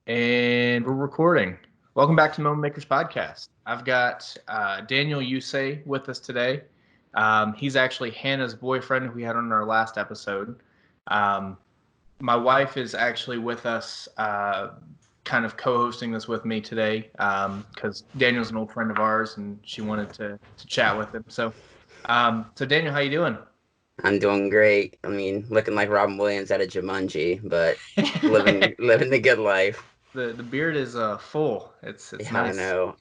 And we're recording. Welcome back to Moment Makers Podcast. I've got Daniel Usey with us today. He's actually Hannah's boyfriend who we had on our last episode. Um, my wife is actually with us, kind of co-hosting this with me today because Daniel's an old friend of ours and she wanted to chat with him. So Daniel, how you doing? I'm doing great. I mean, looking like Robin Williams out of Jumanji, but living the good life. The beard is full. It's Yeah, I nice. know.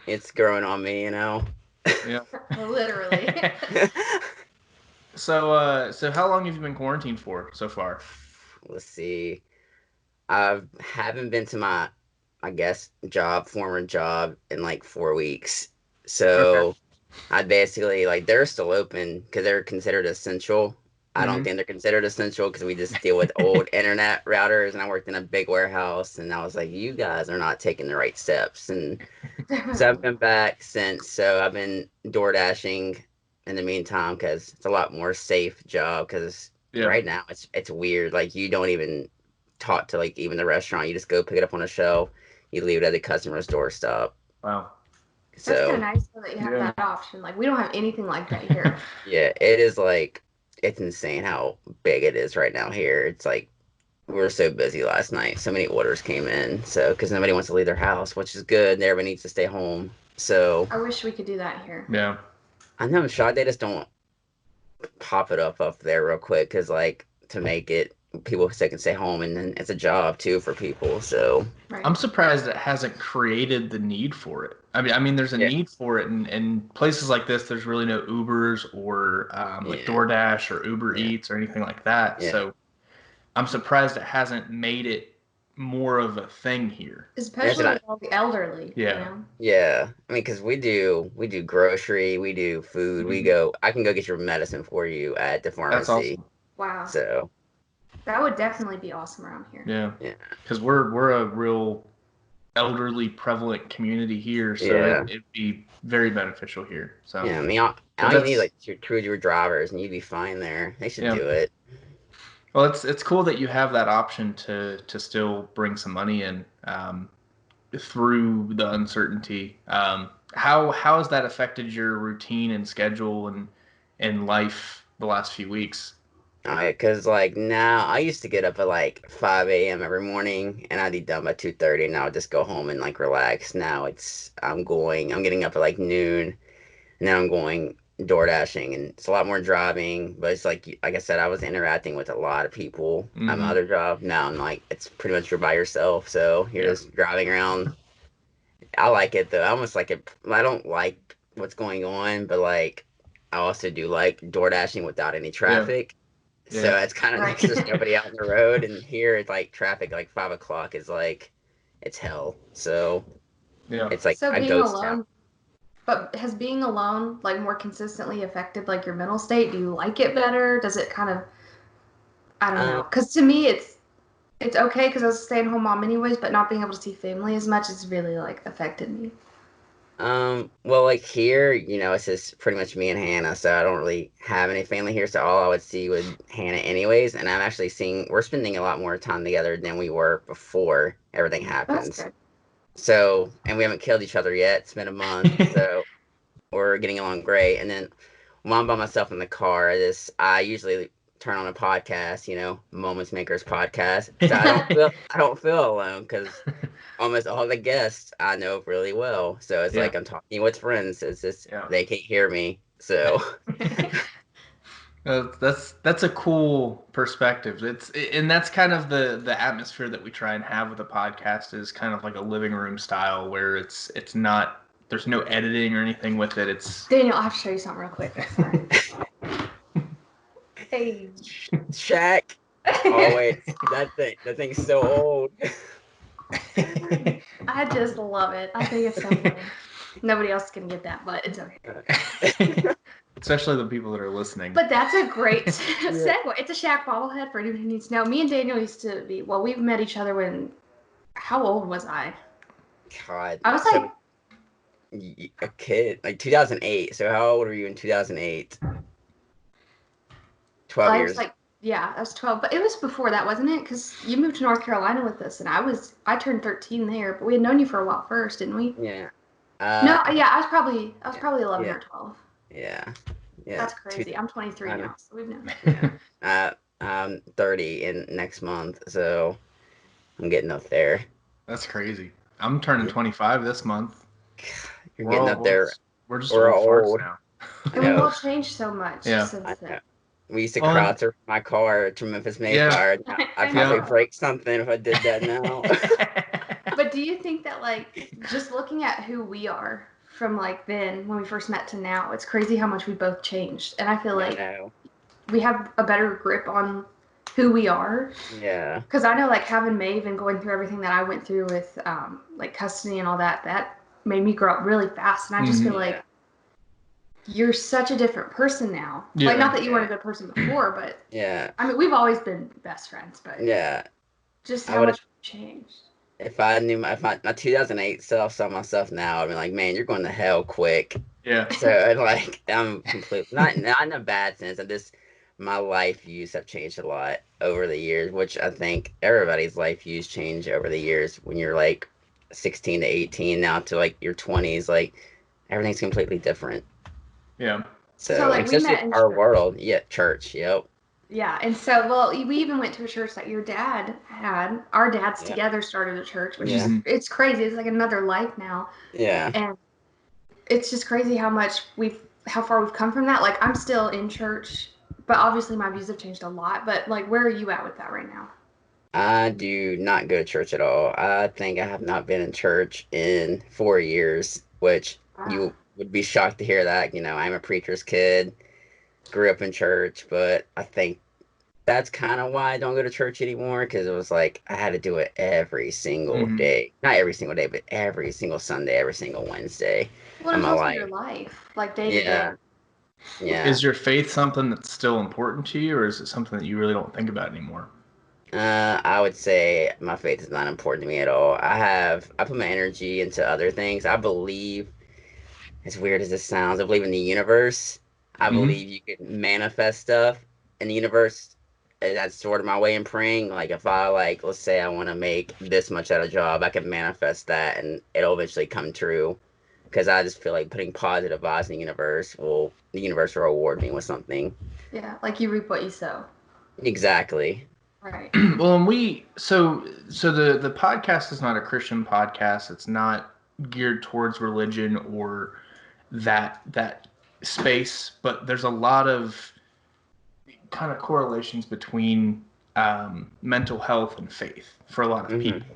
It's growing on me. Yeah. Literally. So how long have you been quarantined for so far? Let's see. I haven't been to I guess, former job in like 4 weeks. Okay. So I basically like they're still open because they're considered essential. I don't Hmm. think they're considered essential because we just deal with old internet routers, and I worked in a big warehouse, and I was like, you guys are not taking the right steps. And so I've been back since. So I've been door dashing in the meantime because it's a lot more safe job. Because Yeah. right now it's weird. Like you don't even talk to like even the restaurant. You just go pick it up on a shelf. You leave it at the customer's doorstep. Wow. That's kind of So nice though that you have Yeah. that option. Like we don't have anything like that here. yeah, it is like it's insane how big it is right now here. It's like we were so busy last night. So many orders came in. So because nobody wants to leave their house, which is good. And everybody needs to stay home. So I wish we could do that here. Yeah. I know I'm shocked they just don't pop it up there real quick because like to make it people so can stay home and then it's a job too for people. So Right. I'm surprised it hasn't created the need for it. I mean, there's a yeah, need for it, and in places like this, there's really no Ubers or like yeah, DoorDash or Uber yeah, Eats or anything like that. yeah. So I'm surprised it hasn't made it more of a thing here. That's Especially what I with all the elderly, you Yeah. know. yeah. I mean, because we do grocery, we do food. Mhm. I can go get your medicine for you at the That's pharmacy. awesome. Wow. So That would definitely be awesome around here. Yeah. yeah, Because we're a real elderly prevalent community here, so yeah. it'd be very beneficial here. So, Yeah, I mean, but all you need that's like your drivers, and you'd be fine there. They should yeah. do it. Well, it's cool that you have that option to still bring some money in through the uncertainty. How has that affected your routine and schedule and life the last few weeks? Cause like now, I used to get up at like 5 a.m. every morning, and I'd be done by 2:30, and I would just go home and like relax. Now I'm getting up at like noon, and then I'm going door dashing, and it's a lot more driving. But it's like I said, I was interacting with a lot of people at my Mm-hmm. other job. Now I'm like, it's pretty much you're by yourself, so you're Yeah. just driving around. I like it though. I almost like it. I don't like what's going on, but like I also do like door dashing without any Yeah. traffic. Yeah. So it's kind of Right. nice. There's nobody out on the road, and here it's like traffic like 5 o'clock is like it's hell. So Yeah. it's like So a being ghost town. alone, but has being alone like more consistently affected like your mental state? Do you like it better? Does it kind of I don't Um, know. Cuz to me it's okay because I was a stay-at-home mom anyways, but not being able to see family as much has really like affected me. well, like here, it's just pretty much me and Hannah, so I don't really have any family here. So all I would see would Hannah anyways, and we're spending a lot more time together than we were before everything That's happens. good. So, and we haven't killed each other yet. It's been a month, so we're getting along great. And then when I'm by myself in the car, I usually turn on a podcast, Moments Makers podcast. So I don't feel alone because almost all the guests I know really well. So it's Yeah. like I'm talking with friends. It's just Yeah. they can't hear me. So That's a cool perspective. And that's kind of the atmosphere that we try and have with a podcast is kind of like a living room style where it's not there's no editing or anything with it. It's Daniel, I have to show you something real quick. Sorry. Hey. Shaq, always that thing's so old. I just love it. I think it's so funny. Nobody else can get that, but it's okay. especially the people that are listening. But that's a great Yeah. segue. It's a Shaq bobblehead for anyone who needs to know. Me and Daniel used to be, well, we've met each other when, how old was I? God, I was like, so a kid like 2008. So how old were you in 2008? 12 I was years. like Yeah, I was 12, but it was before that, wasn't it? Because you moved to North Carolina with us, and I turned 13 there, but we had known you for a while first, didn't we? Yeah. No, I yeah, I was yeah, probably 11 yeah, or 12. yeah, yeah. That's crazy. I'm 23 I know. now, so we've known. Yeah. I'm 30 in next month, so I'm getting up there. That's crazy. I'm turning 25 this month. You're We're getting all up there. we're just We're old farts old. now. I And we've know. all changed so much Yeah. since I then. know. We used to Well, crowd surf my car to Memphis yeah. Mayflower. I'd I probably know. break something if I did that now. But do you think that, like, just looking at who we are from, like, then when we first met to now, it's crazy how much we both changed. And I feel I like know. we have a better grip on who we are. Yeah. Because I know, like, having Maeve and going through everything that I went through with, like, custody and all that, that made me grow up really fast. And I just feel like you're such a different person now. Yeah. Like, not that you weren't a good person before, but Yeah. I mean, we've always been best friends, but Yeah. just I how would much have, we've changed. if I knew if my 2008 self saw myself now, I'd be like, man, you're going to hell quick. Yeah. So like, I'm completely not in a bad sense. I just my life views have changed a lot over the years, which I think everybody's life views change over the years. When you're like 16 to 18 now to like your 20s, like everything's completely different. Yeah. So, So like, we especially met in our church. world, yeah, church, yep, Yeah, and so, well, we even went to a church that your dad had. Our dads yeah, together started a church, which is, yeah, Mhm. it's crazy. It's like another life now. yeah. And it's just crazy how far we've come from that. Like, I'm still in church, but obviously my views have changed a lot. But, like, where are you at with that right now? I do not go to church at all. I think I have not been in church in 4 years, which Wow. you would be shocked to hear that. I'm a preacher's kid, grew up in church, but I think that's kind of why I don't go to church anymore because it was like I had to do it every single Mhm. day. Not every single day, but every single Sunday, every single Wednesday Well, of it's my also your life. life, like day to day. Yeah, yeah. Is your faith something that's still important to you, or is it something that you really don't think about anymore? I would say my faith is not important to me at all. I put my energy into other things. I believe, as weird as this sounds, I believe in the universe. I Hmm. believe you can manifest stuff in the universe. And that's sort of my way in praying. Like if I like, let's say I want to make this much at a job, I can manifest that and it'll eventually come true. Because I just feel like putting positive vibes in the universe will reward me with something. Yeah, like you reap what you sow. Exactly. Right. Well, and so the podcast is not a Christian podcast. It's not geared towards religion or that space, but there's a lot of kind of correlations between mental health and faith for a lot of Hmm. people.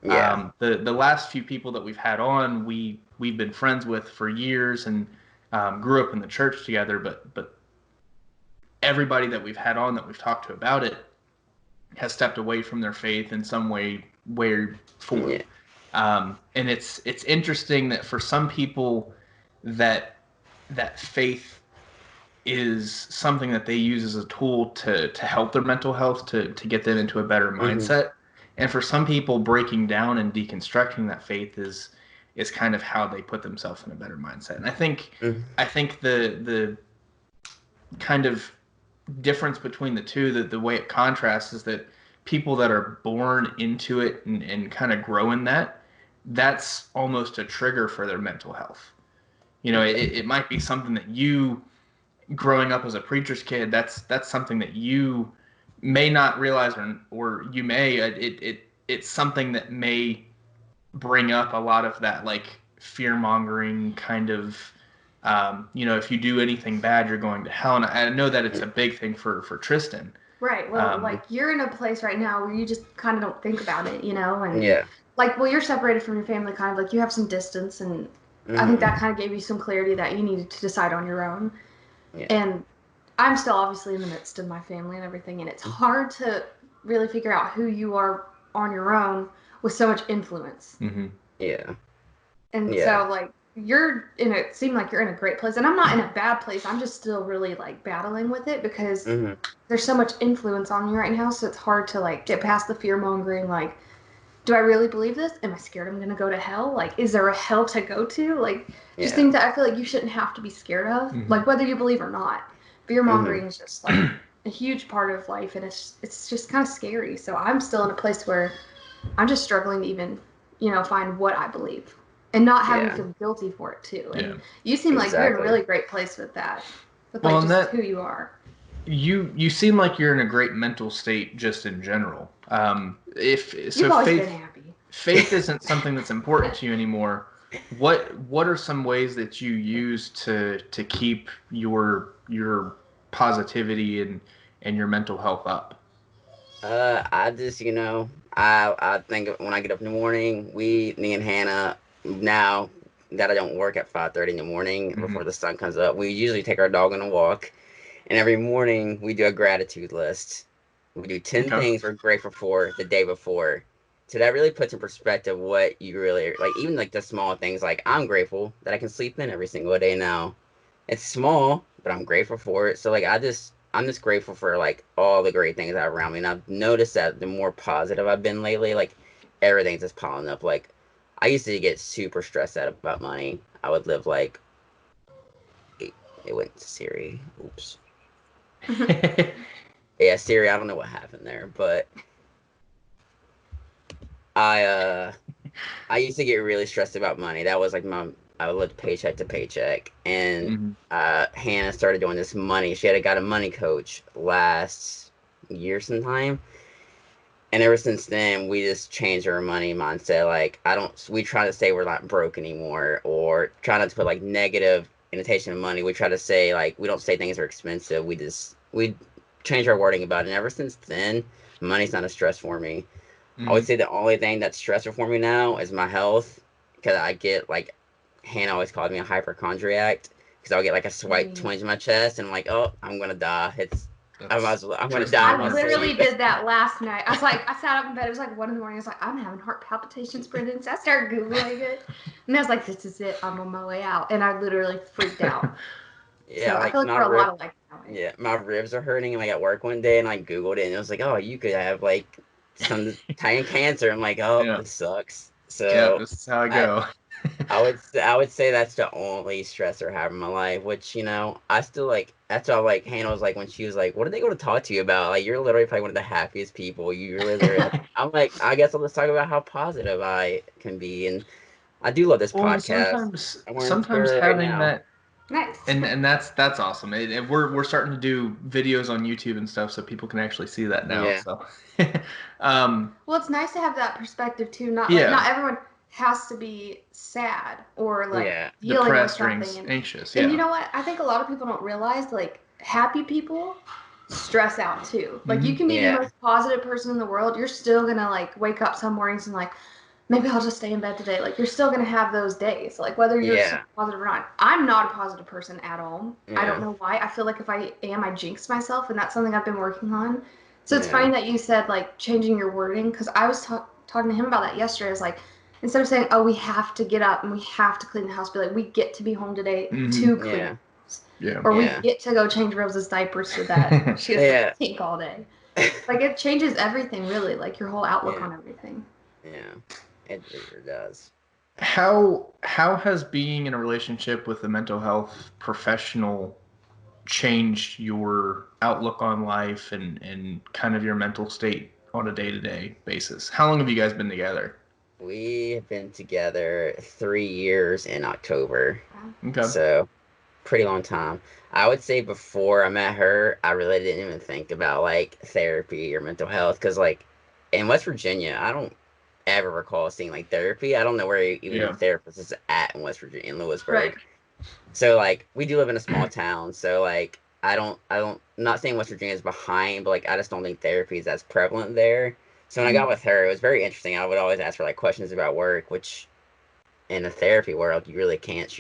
Yeah. The last few people that we've had on, we've been friends with for years and grew up in the church together. But everybody that we've had on that we've talked to about it has stepped away from their faith in some way, form. Yeah. And it's interesting that for some people that that faith is something that they use as a tool to help their mental health to get them into a better Hmm. mindset. And for some people, breaking down and deconstructing that faith is kind of how they put themselves in a better mindset. And Hmm. I think the kind of difference between the two, that the way it contrasts is that people that are born into it and kind of grow in that's almost a trigger for their mental health. It might be something that you growing up as a preacher's kid, that's something that you may not realize, or you may it's something that may bring up a lot of that, like, fear mongering kind of, if you do anything bad you're going to hell. And I know that it's a big thing for Tristan. Right. Well, um, like you're in a place right now where you just kind of don't think about it, and Yeah. like, well, you're separated from your family, kind of like you have some distance, and I think that Hmm. kind of gave you some clarity that you needed to decide on your own. Yeah. And I'm still obviously in the midst of my family and everything, and it's hard to really figure out who you are on your own with so much influence. mm-hmm. Yeah. And Yeah. so, like, it seemed like you're in a great place, and I'm not in a bad place. I'm just still really like battling with it because Hmm. there's so much influence on you right now, so it's hard to like get past the fear mongering. Like, do I really believe this? Am I scared I'm gonna go to hell? Like, is there a hell to go to? Like, just Yeah. things that I feel like you shouldn't have to be scared of, Mm-hmm. like whether you believe or not. Fear Hmm. mongering is just like a huge part of life, and it's just kind of scary. So I'm still in a place where I'm just struggling to even, find what I believe and not having to feel guilty for it too. And you seem like you're in a really great place with that, with like just who you are. You seem like you're in a great mental state just in general. You've always been happy. Faith isn't something that's important to you anymore, what are some ways that you use to keep your positivity and your mental health up? I just, I think when I get up in the morning, me and Hannah, now that I don't work at 5:30 in the morning before the sun comes up, we usually take our dog on a walk, and every morning we do a gratitude list. We do 10 things we're grateful for the day before. So that really puts in perspective what you really like, even like the small things. Like, I'm grateful that I can sleep in every single day now. It's small, but I'm grateful for it. So like I'm just grateful for like all the great things that are around me. And I've noticed that the more positive I've been lately, like everything's just piling up. Like, I used to get super stressed out about money. I would live like it went to Siri. Oops. Yeah, Siri, I don't know what happened there, but I used to get really stressed about money. That was like I would live paycheck to paycheck, and Hannah started doing this money. She got a money coach last year sometime, and ever since then we just changed our money mindset. Like, we try to say we're not broke anymore, or try not to put like negative annotation of money. We try to say, like, we don't say things are expensive. We change our wording about it. And ever since then, money's not a stress for me. I would say the only thing that's stressful for me now is my health, because I get like, Hannah always called me a hypochondriac, because I'll get like a slight twinge in my chest, and I'm like, oh, I'm gonna die. I'm gonna die. I literally did that last night. I sat up in bed. It was like 1 a.m. I was like, I'm having heart palpitations, Brendan. So I started Googling it. And I was like, this is it. I'm on my way out. And I literally freaked out. Yeah, so like, I feel like we're a lot alike now. Yeah, my ribs are hurting. I'm like at work one day, and I Googled it, and it was like, oh, you could have like some tiny cancer. I'm like, oh, this sucks. So this is how I go. I would say that's the only stressor I have in my life, which, I still like. That's how, like, Hannah was like when she was like, what are they going to talk to you about? Like, you're literally probably one of the happiest people. You really I'm like, I guess I'll just talk about how positive I can be, and I do love this podcast. Sometimes having that. Nice. And that's awesome. And we're starting to do videos on YouTube and stuff, so people can actually see that now. Yeah. So, well, it's nice to have that perspective too. Not everyone has to be sad or like dealing depressed with something and anxious. And you know what? I think a lot of people don't realize, like, happy people stress out too. Like, you can be the most positive person in the world. You're still gonna like wake up some mornings and like, maybe I'll just stay in bed today. Like, you're still going to have those days, like, whether you're positive or not. I'm not a positive person at all. I don't know why. I feel like if I am, I jinx myself, and that's something I've been working on. So it's funny that you said, like, changing your wording, because I was talking to him about that yesterday. I was like, instead of saying, oh, we have to get up and we have to clean the house, be like, we get to be home today to clean the house. Or we get to go change Rose's diapers so that she doesn't stink all day. Like, it changes everything, really, like, your whole outlook on everything. Yeah. It really does. How has being in a relationship with a mental health professional changed your outlook on life and kind of your mental state on a day-to-day basis? How long have you guys been together? We have been together 3 years in October. Okay. So, pretty long time. I would say before I met her, I really didn't even think about like therapy or mental health, because like in West Virginia, I don't ever recall seeing like therapy. I don't know where even a therapist is at in West Virginia, in Lewisburg. Right. So like, we do live in a small town, so like I'm not saying West Virginia is behind, but like, I just don't think therapy is as prevalent there. So when I got with her, it was very interesting. I would always ask her like questions about work, which in the therapy world, she really can't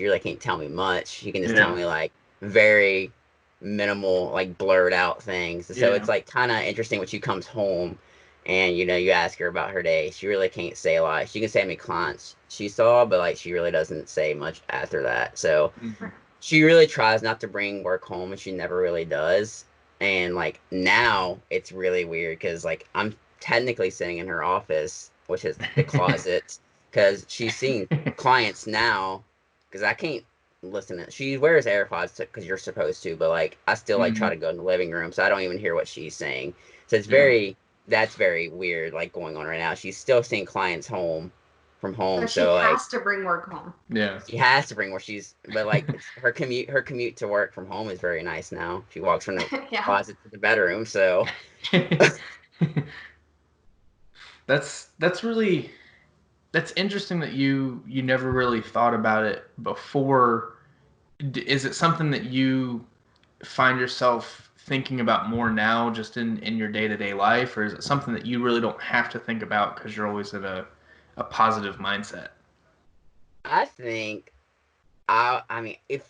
tell me much. You can just tell me like very minimal, like blurred out things. So it's like kind of interesting when she comes home and you ask her about her day. She really can't say a lot. She can say how many clients she saw, but like, she really doesn't say much after that. So she really tries not to bring work home, and she never really does. And like, now it's really weird, because like, I'm technically sitting in her office, which is the closet, because she's seeing clients now, because I can't listening. She wears AirPods because you're supposed to, but like I still like try Mhm. to go in the living room, so I don't even hear what she's saying. So it's Yeah. that's very weird, like going on right now. She's still seeing clients from home, So she so like has to bring work home. Yeah. she has to bring where but like her commute to work from home is very nice now. She walks from the Yeah. closet to the bedroom, so That's really that's interesting that you never really thought about it before. Is it something that you find yourself thinking about more now, just in your day-to-day life, or is it something that you really don't have to think about because you're always in a positive mindset? I think I mean, if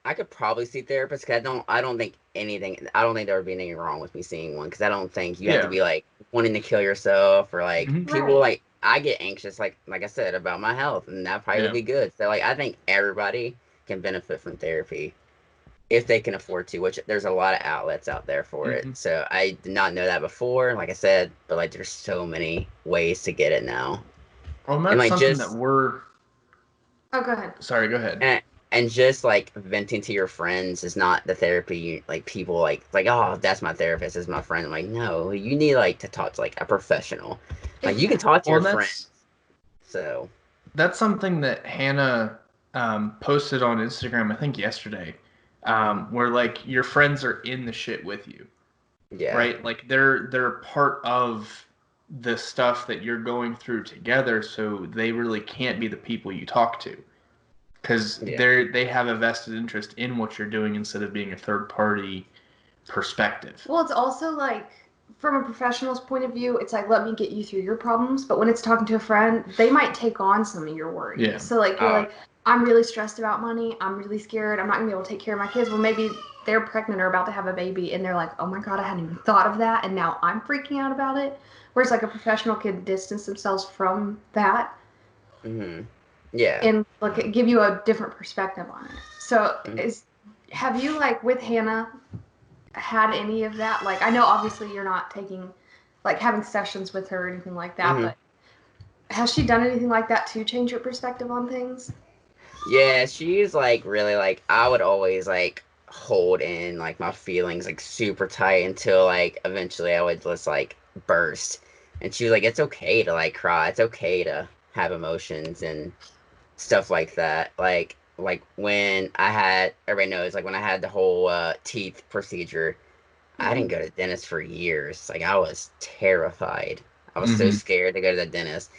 I could probably see therapists, because I don't think there would be anything wrong with me seeing one, because I don't think you have to Yeah. be like wanting to kill yourself, or like Hmm. people Right. like I get anxious, like I said, about my health, and that probably would Yeah. be good. So like I think everybody can benefit from therapy if they can afford to, which there's a lot of outlets out there for it. Hmm. So I did not know that before, like I said, but like there's so many ways to get it now, Well, and and that's like something that just we're. Oh, go ahead. Sorry, go ahead. and, and just like venting to your friends is not the therapy like people like, oh, that's my therapist, is my friend. I'm like, no, you need like to talk to like a professional. Like you can Exactly. talk to Well, your and friends. So that's something that Hannah posted on Instagram, I think yesterday, where like your friends are in the shit with you, yeah. right? Like they're part of the stuff that you're going through together, so they really can't be the people you talk to because Yeah. they have a vested interest in what you're doing instead of being a third party perspective. Well, it's also like from a professional's point of view, it's like let me get you through your problems. But when it's talking to a friend, they might take on some of your worries. Yeah. So like you're like, I'm really stressed about money. I'm really scared. I'm not gonna be able to take care of my kids. Well, maybe they're pregnant or about to have a baby, and they're like, oh my god, I hadn't even thought of that, and now I'm freaking out about it. Whereas like a professional could distance themselves from that Hmm. Yeah. and like give you a different perspective on it. So Mhm. is have you like with Hannah had any of that? Like, I know obviously you're not taking, like, having sessions with her or anything like that, Mhm. but has she done anything like that to change your perspective on things? Yeah, she's like really like I would always like hold in like my feelings like super tight until like eventually I would just like burst. And she was like, it's okay to like cry. It's okay to have emotions and stuff like that. Like when I had everybody knows like when I had the whole teeth procedure, I Mm-hmm. didn't go to the dentist for years. Like I was terrified. I was so Mm-hmm. scared to go to the dentist.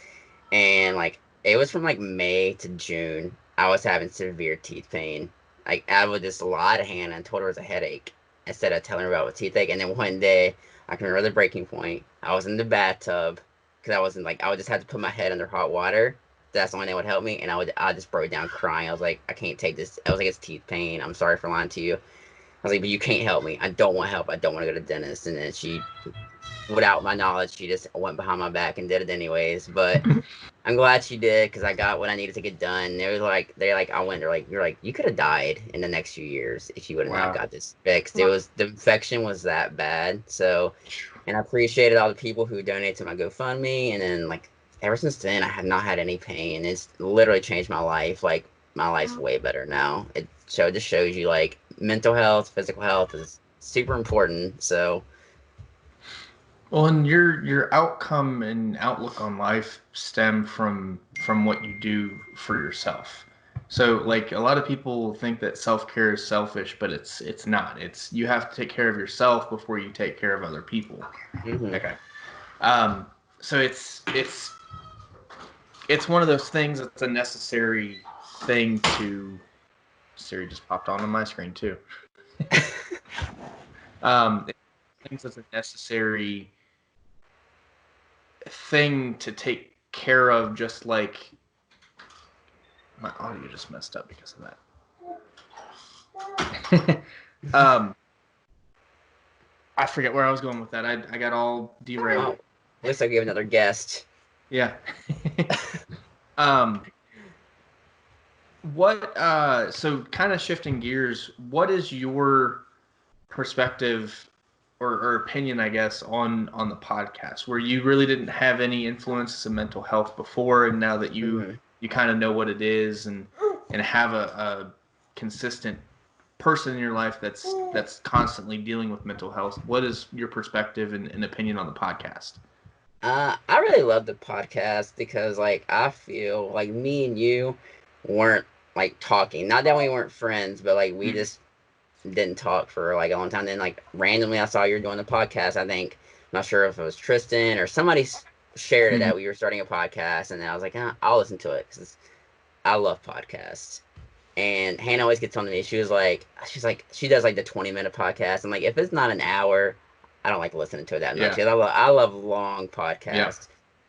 And like it was from like May to June. I was having severe teeth pain. Like I would just lie to Hannah and told her it was a headache instead of telling her about what toothache. And then one day, I can remember the breaking point. I was in the bathtub because I wasn't like I would just have to put my head under hot water. That's the only thing that would help me. And I just broke down crying. I was like, I can't take this. I was like, it's teeth pain. I'm sorry for lying to you. I was like, but you can't help me. I don't want help. I don't want to go to the dentist. And then without my knowledge, she just went behind my back and did it anyways. But I'm glad she did because I got what I needed to get done. It was like they're like I went. They're like you're like you could have died in the next few years if you would have not Wow. got this fixed. It Wow. was the infection was that bad. So, and I appreciated all the people who donated to my GoFundMe. And then like ever since then, I have not had any pain. It's literally changed my life. Like my life's way better now. It just shows you like mental health, physical health is super important. So Well, and your outcome and outlook on life stem from what you do for yourself. So, like a lot of people think that self-care is selfish, but it's not. It's you have to take care of yourself before you take care of other people. mhm. Okay. Um, so it's one of those things that's a necessary thing to. Siri just popped on my screen too. It's things that's a necessary thing to take care of, just like my audio just messed up because of that. I forget where I was going with that. I got all derailed. Oh, looks like we have another guest. Yeah. um, what so kind of shifting gears, what is your perspective or opinion, I guess, on the podcast, where you really didn't have any influences in mental health before, and now that you Mhm. you kind of know what it is and have consistent person in your life that's constantly dealing with mental health. What is your perspective and opinion on the podcast? I really love the podcast because like I feel like me and you weren't like talking. Not that we weren't friends, but like we just didn't talk for like a long time. Then like randomly I saw you were doing the podcast. I think I'm not sure if it was Tristan or somebody shared it that we were starting a podcast, and then I was like, I'll listen to it because I love podcasts. And Hannah always gets on to me. She's like, she does like the 20-minute podcast. I'm like, if it's not an hour, I don't like listening to it that much. Yeah. I love long podcasts. Yeah.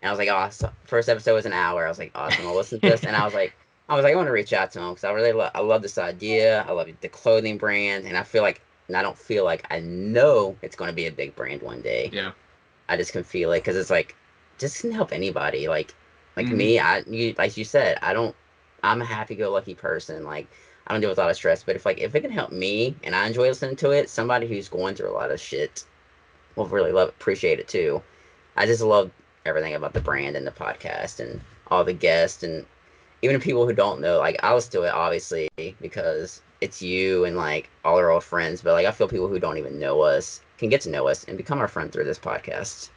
And I was like, oh, so first episode was an hour. I was like, awesome, I'll listen to this. And I was like, I want to reach out to him because I love this idea. I love the clothing brand, and I feel like, and I don't feel like I know it's going to be a big brand one day. Yeah. I just can feel it because it's like, just can help anybody. Like me, like you said, I'm a happy-go-lucky person. Like, I don't deal with a lot of stress, but if it can help me and I enjoy listening to it, somebody who's going through a lot of shit will really appreciate it too. I just love everything about the brand and the podcast and all the guests, and even people who don't know. Like, I listen to it obviously because it's you and like all our old friends, but like I feel people who don't even know us can get to know us and become our friend through this podcast.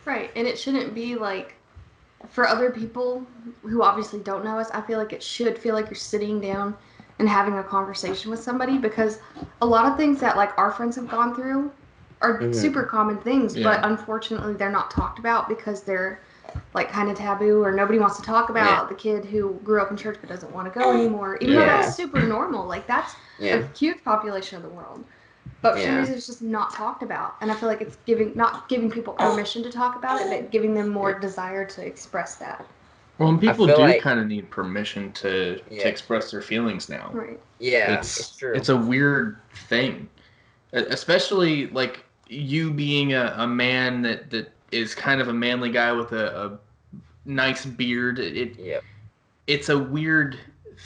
Right, and it shouldn't be like, for other people who obviously don't know us, I feel like it should feel like you're sitting down and having a conversation with somebody, because a lot of things that like our friends have gone through are super common things, but unfortunately they're not talked about because they're like kind of taboo, or nobody wants to talk about the kid who grew up in church but doesn't want to go anymore, even though that's super normal. Like, that's a huge population of the world. But for some reason, it's just not talked about. And I feel like it's not giving people permission to talk about it, but giving them more desire to express that. Well, and people do kind of need permission to express their feelings now. Right. Yeah, it's true. It's a weird thing. Especially, like, you being a man that is kind of a manly guy with a nice beard. It's a weird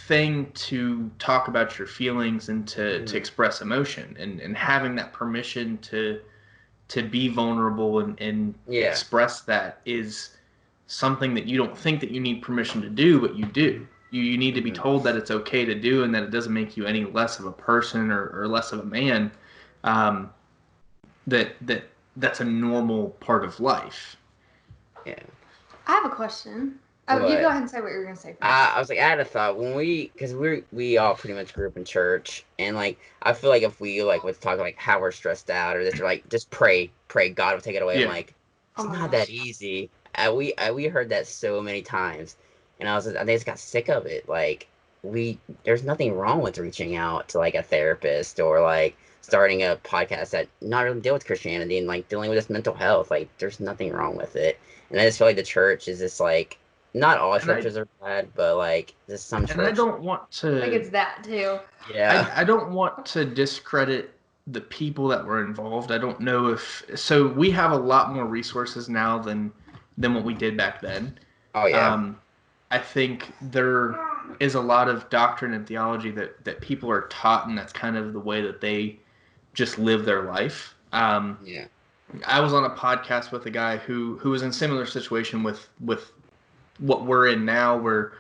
thing to talk about your feelings and to express emotion, and having that permission to be vulnerable and express that is something that you don't think that you need permission to do, but you do. You need to be told that it's okay to do, and that it doesn't make you any less of a person or less of a man. That's a normal part of life. Yeah. I have a question. Oh, you go ahead and say what you were going to say first. I was like, I had a thought because we all pretty much grew up in church, and like I feel like if we like would talk like how we're stressed out or this, or like just pray God will take it away. I'm like, it's not that easy. We heard that so many times, and I just got sick of it. Like, there's nothing wrong with reaching out to like a therapist or like starting a podcast that not really deal with Christianity and like dealing with this mental health. Like, there's nothing wrong with it. And I just feel like the church is just like, not all churches are bad, but like there's some churches. And I don't want to. I think it's that too. Yeah. I don't want to discredit the people that were involved. I don't know if so. We have a lot more resources now than what we did back then. Oh yeah. I think there is a lot of doctrine and theology that people are taught, and that's kind of the way that they just live their life. Yeah. I was on a podcast with a guy who was in a similar situation with what we're in now, where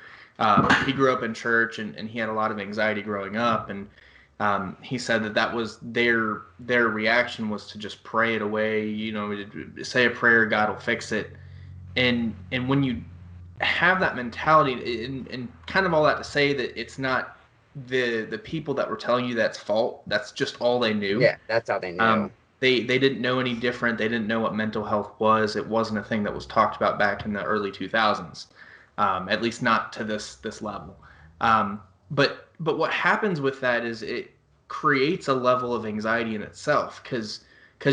he grew up in church and he had a lot of anxiety growing up, and he said that was their reaction was to just pray it away, say a prayer, God will fix it. And when you have that mentality, and kind of all that to say that it's not the people that were telling you that's fault, that's just all they knew. Yeah, that's all they knew. They didn't know any different. They didn't know what mental health was. It wasn't a thing that was talked about back in the early 2000s, at least not to this level. But what happens with that is it creates a level of anxiety in itself, because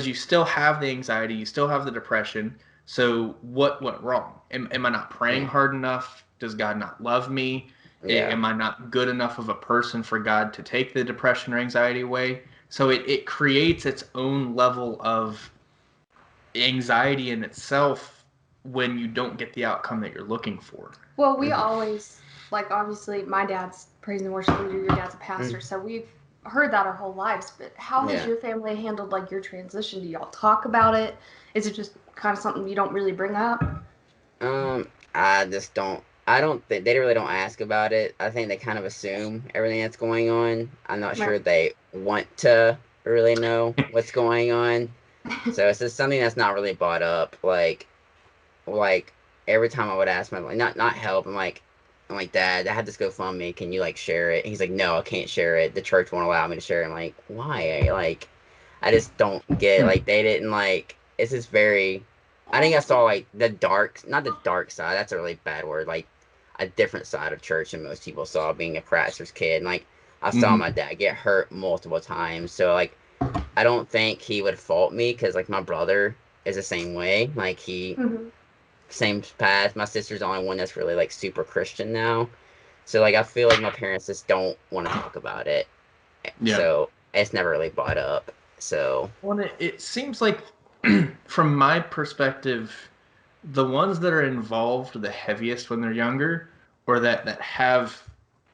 you still have the anxiety, you still have the depression. So what went wrong? Am I not praying hard enough? Does God not love me? Yeah. Am I not good enough of a person for God to take the depression or anxiety away? So it creates its own level of anxiety in itself when you don't get the outcome that you're looking for. Well, we always, like, obviously my dad's praise and worship leader, your dad's a pastor, so we've heard that our whole lives. But how has your family handled like your transition? Do y'all talk about it? Is it just kind of something you don't really bring up? I just don't I don't think they really don't ask about it. I think they kind of assume everything that's going on. I'm not sure Right. they want to really know what's going on. So it's just something that's not really brought up. Like every time I would ask my like not help. I'm like, Dad, I had this GoFundMe. Can you like share it? He's like, No, I can't share it. The church won't allow me to share it. I'm like, why? Like, I just don't get it. Like they didn't like. It's just very. I think I saw like the dark, not the dark side. That's a really bad word. Like a different side of church than most people saw being a pastor's kid. And like I saw Mhm. my dad get hurt multiple times. So like I don't think he would fault me because like my brother is the same way. Like he Mhm. same path. My sister's the only one that's really like super Christian now. So like I feel like my parents just don't want to talk about it. Yeah. So it's never really brought up. So Well, it seems like, from my perspective, the ones that are involved the heaviest when they're younger, or that have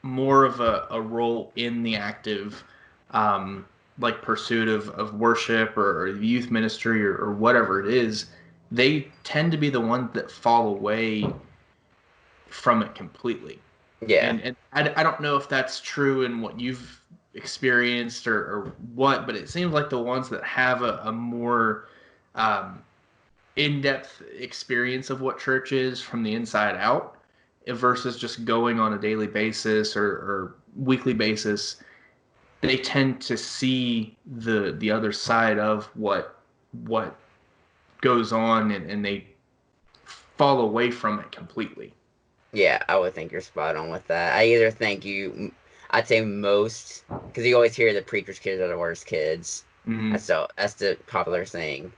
more of a role in the active, um, like pursuit of worship or youth ministry or whatever it is, they tend to be the ones that fall away from it completely. yeah, And I don't know if that's true in what you've experienced or what, but it seems like the ones that have a more um, in-depth experience of what church is from the inside out versus just going on a daily basis or weekly basis, they tend to see the other side of what goes on, and they fall away from it completely. yeah, I would think you're spot on with that. I either think I'd say most, because you always hear the preacher's kids are the worst kids. Mm-hmm. That's the popular thing.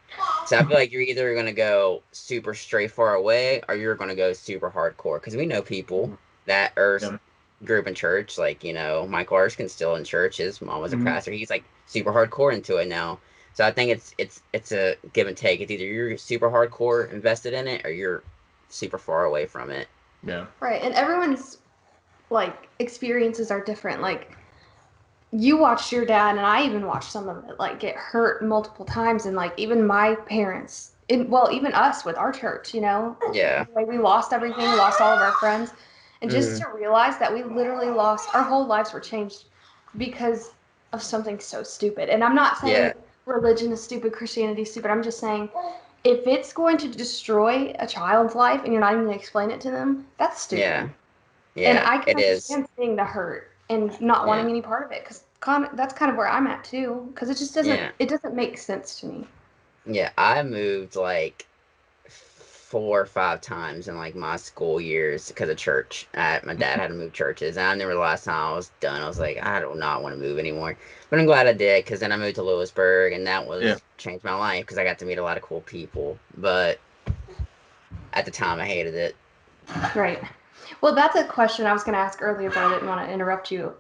So I feel like you're either gonna go super straight far away or you're gonna go super hardcore. Because we know people that are Yeah. grew up in church, like Michael Erskine's still in church. His mom was a Mm-hmm. pastor. He's like super hardcore into it now. So I think it's a give and take. It's either you're super hardcore invested in it or you're super far away from it. Yeah. Right. And everyone's like experiences are different. Like you watched your dad, and I even watched some of it like get hurt multiple times, and like even my parents, well, even us with our church, Yeah. the way we lost everything, we lost all of our friends, and just Hmm. to realize that we literally lost our whole lives were changed because of something so stupid. And I'm not saying Yeah. religion is stupid, Christianity is stupid. I'm just saying if it's going to destroy a child's life and you're not even going to explain it to them, that's Yeah. stupid. And Yeah. I can It is. understand seeing the hurt and not Yeah. wanting any part of it because that's kind of where I'm at too. Because it just Yeah. doesn't make sense to me. Yeah. I moved like 4 or 5 times in like my school years because of church. My dad had to move churches, and I remember the last time I was done, I was like, I do not want to move anymore. But I'm glad I did because then I moved to Lewisburg, and that Yeah. was changed my life because I got to meet a lot of cool people. But at the time, I hated it. Right. Well, that's a question I was going to ask earlier, but I didn't want to interrupt you.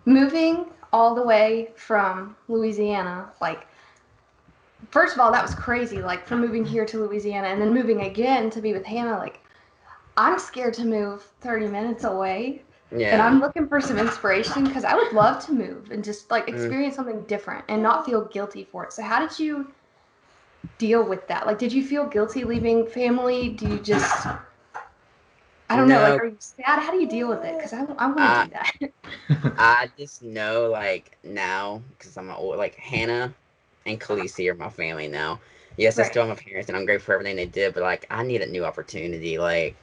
Moving all the way from Louisiana, like, first of all, that was crazy. Like, from moving here to Louisiana and then moving again to be with Hannah, like, I'm scared to move 30 minutes away. And Yeah. I'm looking for some inspiration because I would love to move and just like Mm. experience something different and not feel guilty for it. So, how did you deal with that? Like, did you feel guilty leaving family? Do you just, I don't know, like, No, are you sad? How do you deal with it? Because I want to I do that. I just know like now because I'm old, like Hannah and Khaleesi are my family now. Yes, I Right, still have my parents, and I'm grateful for everything they did. But like, I need a new opportunity. Like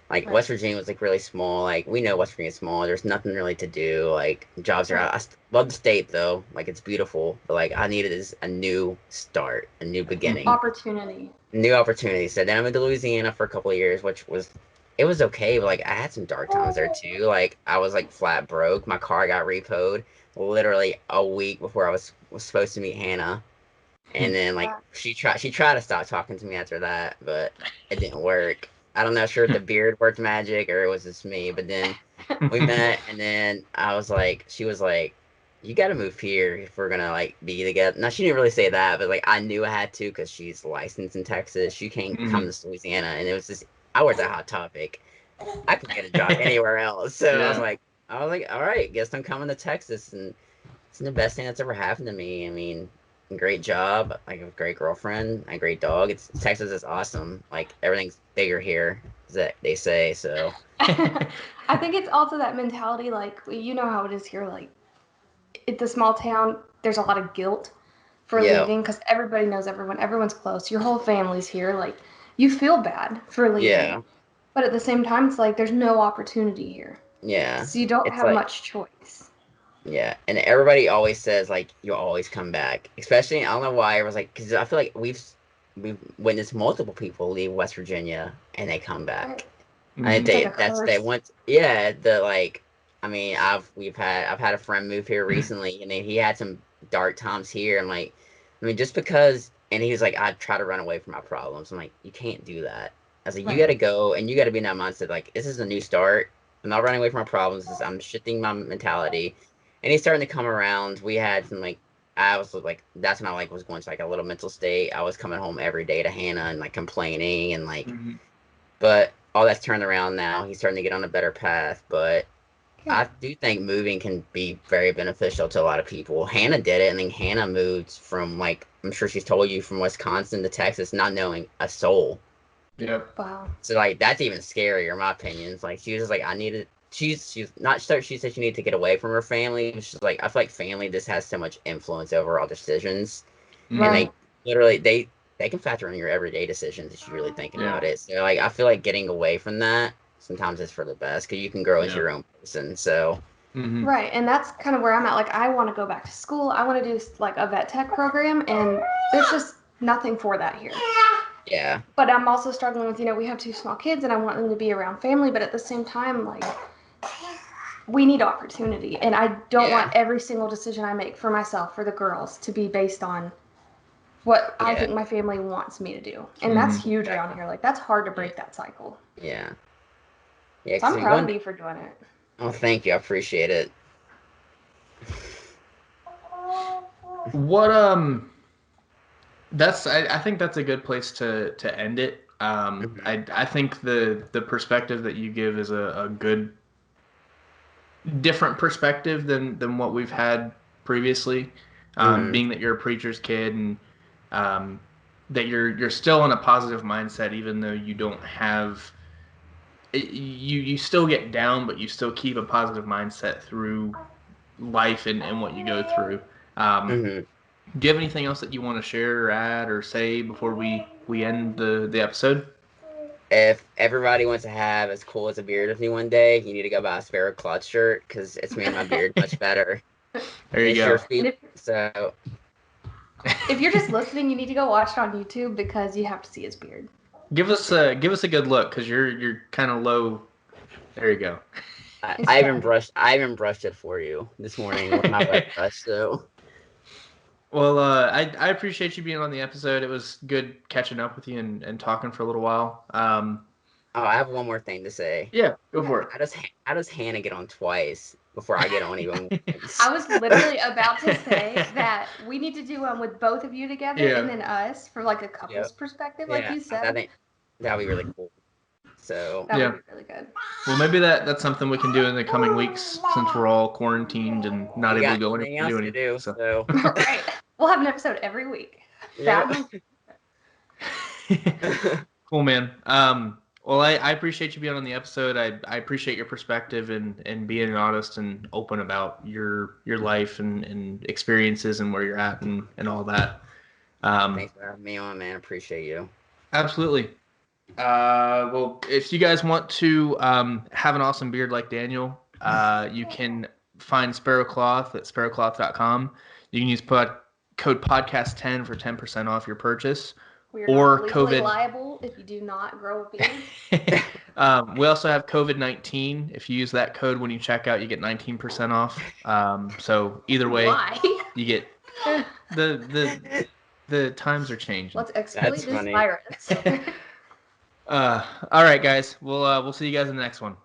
right, West Virginia was like really small. Like we know West Virginia is small. There's nothing really to do. Like jobs are right. out. Love the state though. Like it's beautiful. But like I needed is a new start, a new beginning, Opportunity. new opportunity. So then I went to Louisiana for a couple of years, which was it was okay. But like I had some dark times there too. Like I was like flat broke. My car got repoed literally a week before I was supposed to meet Hannah. And then like Wow. she tried to stop talking to me after that, but it didn't work. I don't know sure if the beard worked magic or it was just me, but then we met and then I was like she was like, you gotta move here if we're gonna like be together. Now she didn't really say that, but like I knew I had to because she's licensed in Texas. She can't come Mhm. to Louisiana and it was just I worked at Hot Topic. I could get a job anywhere else. So Yeah. I was like, all right, guess I'm coming to Texas and it's the best thing that's ever happened to me. I mean, great job, like a great girlfriend, a great dog. Texas is awesome. Like everything's bigger here, as that they say. So I think it's also that mentality, like, you know how it is here, like, it's a small town, there's a lot of guilt for leaving because everybody knows everyone, everyone's close, your whole family's here, like, you feel bad for leaving. Yeah. But at the same time, it's like, there's no opportunity here. Yeah. So you don't It's have like, much choice. Yeah, and everybody always says like you'll always come back. Especially, I don't know why. I was like, because I feel like we've witnessed multiple people leave West Virginia and they come back. I It's think like a that's they curse. want. Yeah, the like. I mean, I've had a friend move here recently, and then he had some dark times here. I'm like, I mean, just because, and he was like, I try to run away from my problems. I'm like, you can't do that. I was like, you got to go, and you got to be in that mindset. Like, this is a new start. I'm not running away from my problems. I'm shifting my mentality, and he's starting to come around. We had some like. I was like, that's when I like was going to like a little mental state. I was coming home every day to Hannah and like complaining and like Mm-hmm. but all that's turned around now. He's starting to get on a better path. But Yeah. I do think moving can be very beneficial to a lot of people. Hannah did it, and then Hannah moved from like I'm sure she's told you from Wisconsin to Texas, not knowing a soul. Yep. Wow. So like that's even scarier, in my opinion. It's like she was just like I needed. She's not sure. She said she needed to get away from her family. She's like I feel like family just has so much influence over all decisions, and Right. they literally they can factor in your everyday decisions if you really think about it. So like I feel like getting away from that sometimes is for the best because you can grow as your own person. So Right, and that's kind of where I'm at. Like, I want to go back to school. I want to do like a vet tech program, and there's just nothing for that here. yeah, But I'm also struggling with, we have two small kids, and I want them to be around family. But at the same time, like, we need opportunity, and I don't want every single decision I make for myself, for the girls, to be based on what I think my family wants me to do. And that's huge around here. Like, that's hard to break that cycle. Yeah. So I'm proud of you for doing it. Oh, thank you. I appreciate it. What that's I think that's a good place to end it. I think the perspective that you give is a good different perspective than what we've had previously. Being that you're a preacher's kid and that you're still in a positive mindset even though you don't have you still get down but you still keep a positive mindset through life and what you go through. Do you have anything else that you want to share or add or say before we end the episode? If everybody wants to have as cool as a beard with me one day, you need to go buy a Spero Cloth shirt because it's made my beard much better. There you go. So if you're just listening, you need to go watch it on YouTube because you have to see his beard. Give us a good look because you're kind of low. There you go. I even brushed it for you this morning with my wet brush. So well, I appreciate you being on the episode. It was good catching up with you and talking for a little while. I have one more thing to say. Yeah, go for it. How does Hannah get on twice before I get on even once? I was literally about to say that we need to do one with both of you together and then us for like a couple's perspective, like you said. I think that'd be really cool. So that would be really good. Well, maybe that's something we can do in the coming weeks since we're all quaranteed and not able to go anywhere to do anything. So. Right. We'll have an episode every week. Yeah. Cool, man. Well, I appreciate you being on the episode. I appreciate your perspective and being honest and open about your life and experiences and where you're at and all that. Thanks for having me on, man. Appreciate you. Absolutely. Well, if you guys want to have an awesome beard like Daniel, you can find Spero Cloth at sperocloth.com. You can use code podcast10 for 10% off your purchase. We are not legally liable if you do not grow a beard. We also have COVID-19. If you use that code when you check out, you get 19% off. So either way, you get the times are changing. Let's exploit this virus. All right, guys. We'll see you guys in the next one.